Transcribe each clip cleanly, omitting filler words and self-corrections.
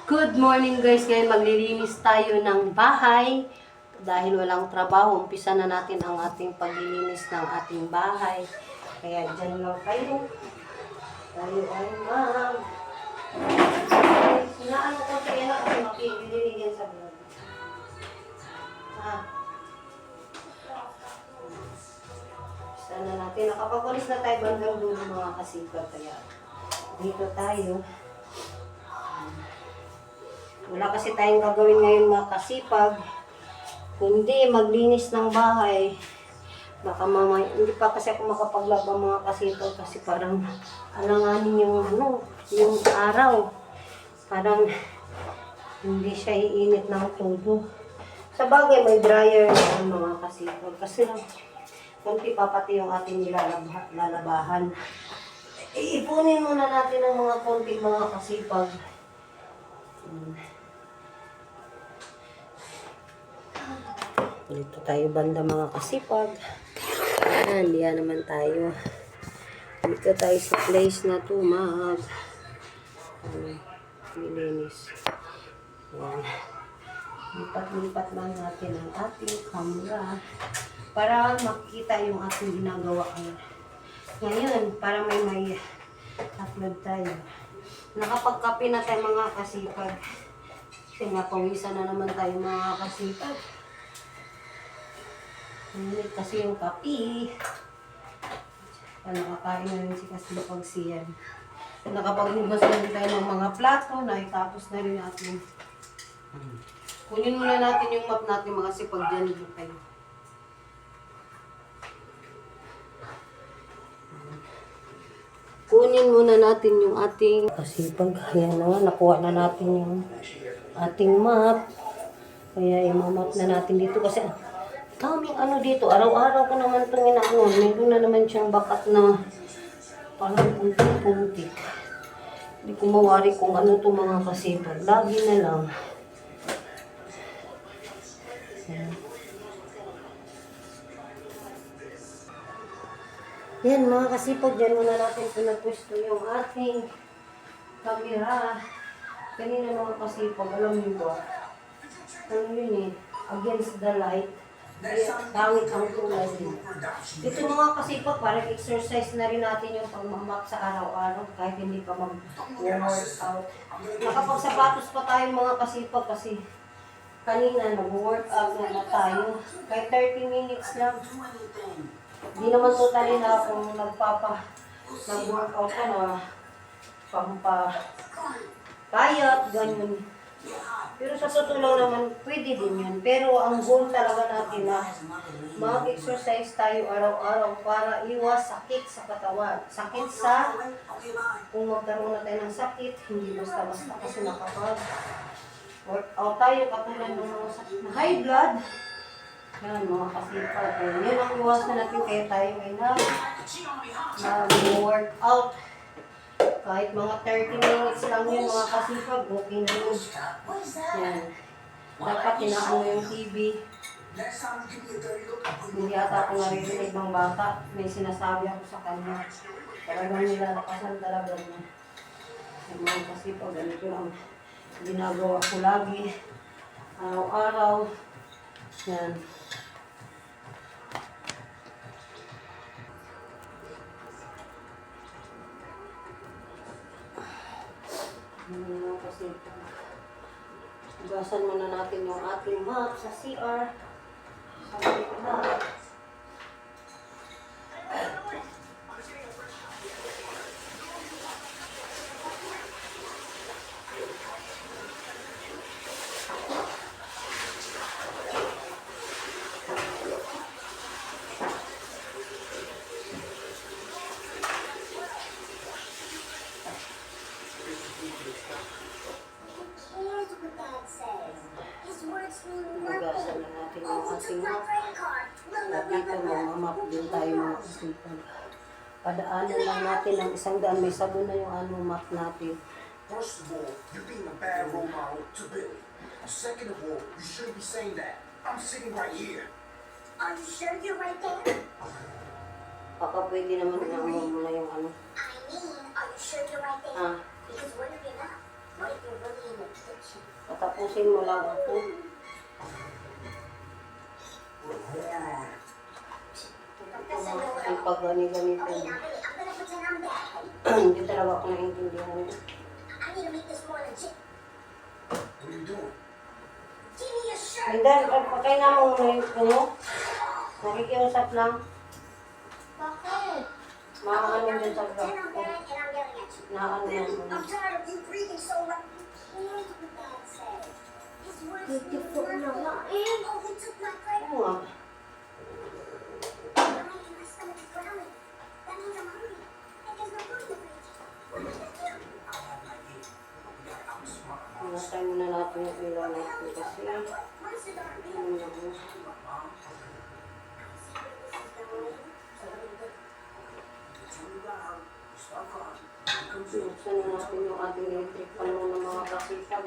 Good morning guys, ngayon maglilinis tayo ng bahay. Dahil walang trabaho, umpisa na natin ang ating paglilinis ng ating bahay. Kaya dyan lang kayo. Tayo ay Sinaan ko kaya na kasi makikilinig yan sa vlog. Umpisa na natin. Nakapag-ulis na tayo bandang dulo mga kasipat. Kaya dito tayo. Wala kasi tayong gagawin ngayon mga kasipag. Kundi maglinis ng bahay. Baka mamaya, hindi pa kasi ako makapaglaba mga kasipag kasi parang alanganin yung araw. Parang hindi siya iinit ng todo. Sa bagay may dryer na mga kasipag. Kasi kunti pa pati yung ating lalabahan. Iipunin muna natin ang mga konti mga kasipag. Dito tayo banda mga kasipag. Diyan naman tayo. Dito tayo sa place na to nilinis. Lipat-lipat lang natin ang ating camera para makikita yung ating ginagawa ngayon para may upload tayo. Nakapagkape na tayo mga kasipag. Kasi napawisan na naman tayo mga kasipag. Init kasi yung kape. Nakakain na rin si kasipag siyan. Nakapaghugas na rin tayo ng mga plato. Naitapos na rin natin. Kunin muna natin yung map natin mga kasipag dyan dito kayo. Kunin muna natin yung ating kasipag. Ayan na, nakuha na natin yung ating map. Kaya imamap na natin dito kasi daming dito. Araw-araw ko naman itong inaano. Meron na naman siyang bakat na parang puntik-puntik. Hindi ko mawari kung ano itong mga kasipag. Lagi na lang. Yan mga kasipag, dyan muna natin pinapwesto yung ating camera. Kanina mga kasipag, alam niyo ba? Ano yun against the light. Dangit ang tulay din. Ito mga kasipag, parang exercise na rin natin yung pagmamap sa araw-araw kahit hindi pa mag-workout. Nakapagsapatos pa tayo mga kasipag kasi kanina nag-workout na tayo. Kahit 30 minutes lang. Di naman totally na akong nag-workout ka na pampapayat, ganyan. Pero sa totoo lang naman, pwede din yun. Pero ang goal talaga natin na mag-exercise tayo araw-araw para iwas sakit sa katawan. Sakit kung magkaroon na tayo ng sakit, hindi basta-basta kasi nakapag-workout tayo katulad ng mga sakit na high blood. Yan, mga kasipag. Yan ang iwas na natin kaya tayo ay nag-workout. Kahit mga 30 minutes lang yun mga kasipag, okay na yun. Yan. Dapat inaano yung TV. Hindi ata ako naririnig ng bata. May sinasabi ako sa kanya. Talagang nilalakasan talaga niya. Yung mga kasipag, ganito lang ginagawa ko lagi. Araw-araw. Yan. Kasi ugasan muna natin yung ating map sa CR. Sabi ko na. Ugasan na natin yung ating map. At dito mamamap din tayo mga kasipag. Padaanan lang natin ang 100. May sabon na yung map natin. First of all, you're being a bad role model to Billy. Second of all, you shouldn't be saying that. I'm sitting right here. Are you sure you're right there? Baka pwede naman na mo na yung I mean, are you sure you're right there? Because we're looking up. What if you're really in the kitchen? Patapusin mo lang ako. Professor, know what Ang pag-gani-ganito. Okay, now really, I'm gonna pretend I'm bad. Hindi talaga ako naiintindihan. I need to make this more legit. What are you doing? Give me your shirt. And then, patay na mo muna yung puno. Nakikiusap lang. Bakit? Maaano din sa Pretend I'm vlog ko. bad and I'm yelling at you. Naano Billy, mo. I'm tired of you breathing so loud. You can't do that, say. His words Beautiful were na nga Oh, he took my credit. Oo nga. My stomach is growling. That means I'm hungry. And there's no food in the fridge. Pinatay muna natin yung ilaw natin kasi Monsters aren't real. ano na mo. Buksan na natin yung ating electric pan ng mga kasipag.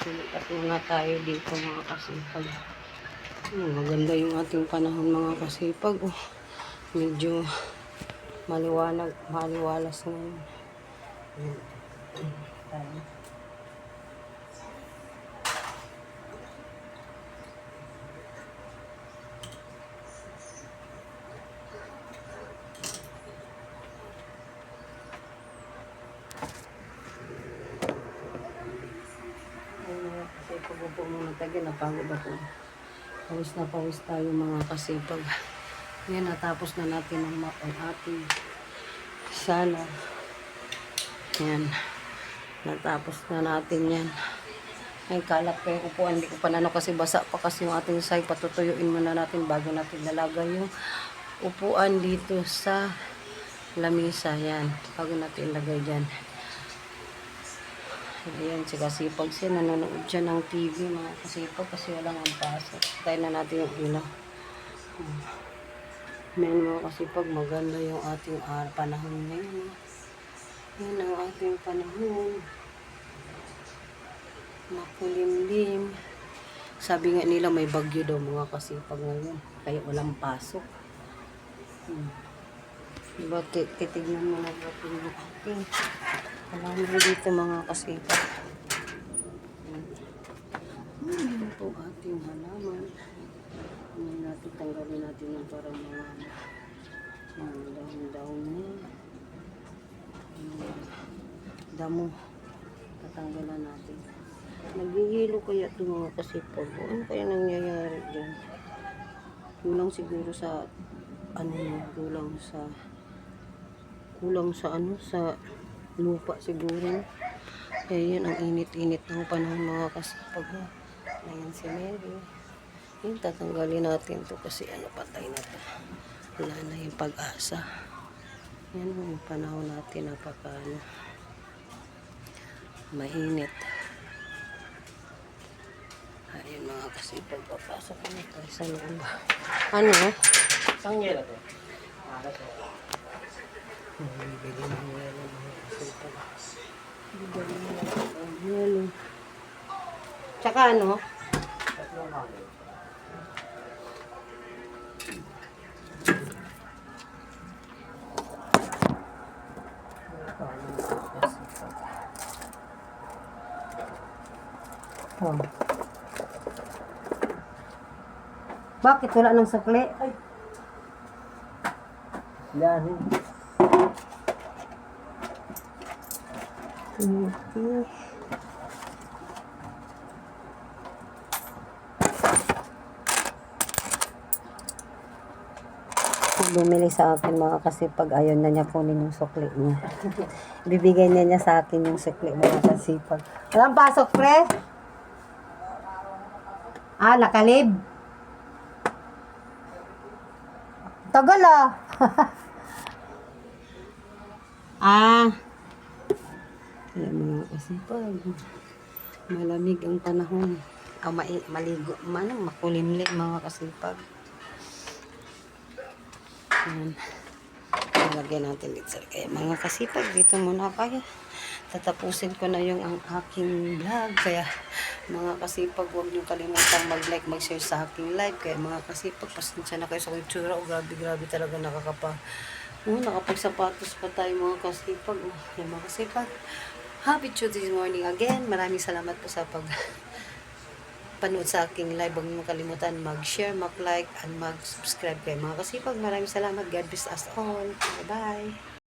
Silipat muna tayo dito mga kasipag. Maganda yung ating panahon mga kasipag. Medyo maliwanag, maliwalas ngayon. Tayo. Kasi pag-upo muna tayo, napagod ako. Pawis na pawis tayo mga kasipag. Yan, natapos na natin ang ating sala. Yan. Natapos na natin yan. Ay, kalap ko yung upuan. Hindi ko pa nano kasi basa pa kasi yung ating side. Patutuyuin muna natin bago natin lalagay yung upuan dito sa lamisa. Yan. Bago natin ilagay dyan. Ayan, si Kasipag siya. Nanonood siya ng TV mga Kasipag kasi walang ang pasok. Tayo na natin yung ilaw. Ayan mga Kasipag, maganda yung ating panahon ngayon. Yan ang ating panahon. Makulimlim. Sabi nga nila may bagyo daw mga Kasipag ngayon. Kaya walang pasok. Diba, titignan mo na natin yung ating halaman dito mga Kasipag. Yan po ating halaman. Yan natin, tanggalin natin yung parang mga daon-daon niya. Damo. Tatanggalan natin. Naghihilo kaya ito mga Kasipag. Ano kaya nangyayari dyan? Kulang siguro sa kulang sa sa lupa siguro. Kaya yan ang init-init ng panahon mga Kasipag. Ayan si Mary. Yan, tatanggalin natin to kasi patay na to. Wala na yung pag-asa. Yan yung panahon natin, mainit. Ayun mga Kasipag, papasok na tayo sa loob. Ano? Isang yelo to. Bili ng yelo mga Kasipag. Bili ng yelo. Tsaka ano? Tatlong hangin. Oh. Bakit wala ng sukli? Ay. Yan. Okay. Bumili sa akin mga Kasipag, ayaw na niya kunin yung sukli niya. Bibigay niya sa akin yung sukli mga Kasipag. Walang pasok, pre? Ah, nakalib? Tagal ah. Ayan mga Kasipag. Malamig ang panahon. Maligo, makulimlim mga Kasipag. Ayan. Nalagyan natin dito. Kaya mga Kasipag, dito muna kaya. Tatapusin ko na yung ang aking vlog. Kaya mga Kasipag, huwag niyo kalimutan mag-like, mag-share sa aking live. Kaya mga Kasipag, pasensya na kayo sa itsura. Grabe talaga Nakapagsapatos pa tayo mga kasipag. Mga kasipag. Happy Tuesday morning again. Maraming salamat po sa panood sa aking live. Huwag niyo kalimutan mag-share, mag-like, and mag-subscribe kayo mga kasipag. Maraming salamat. God bless us all. Bye-bye.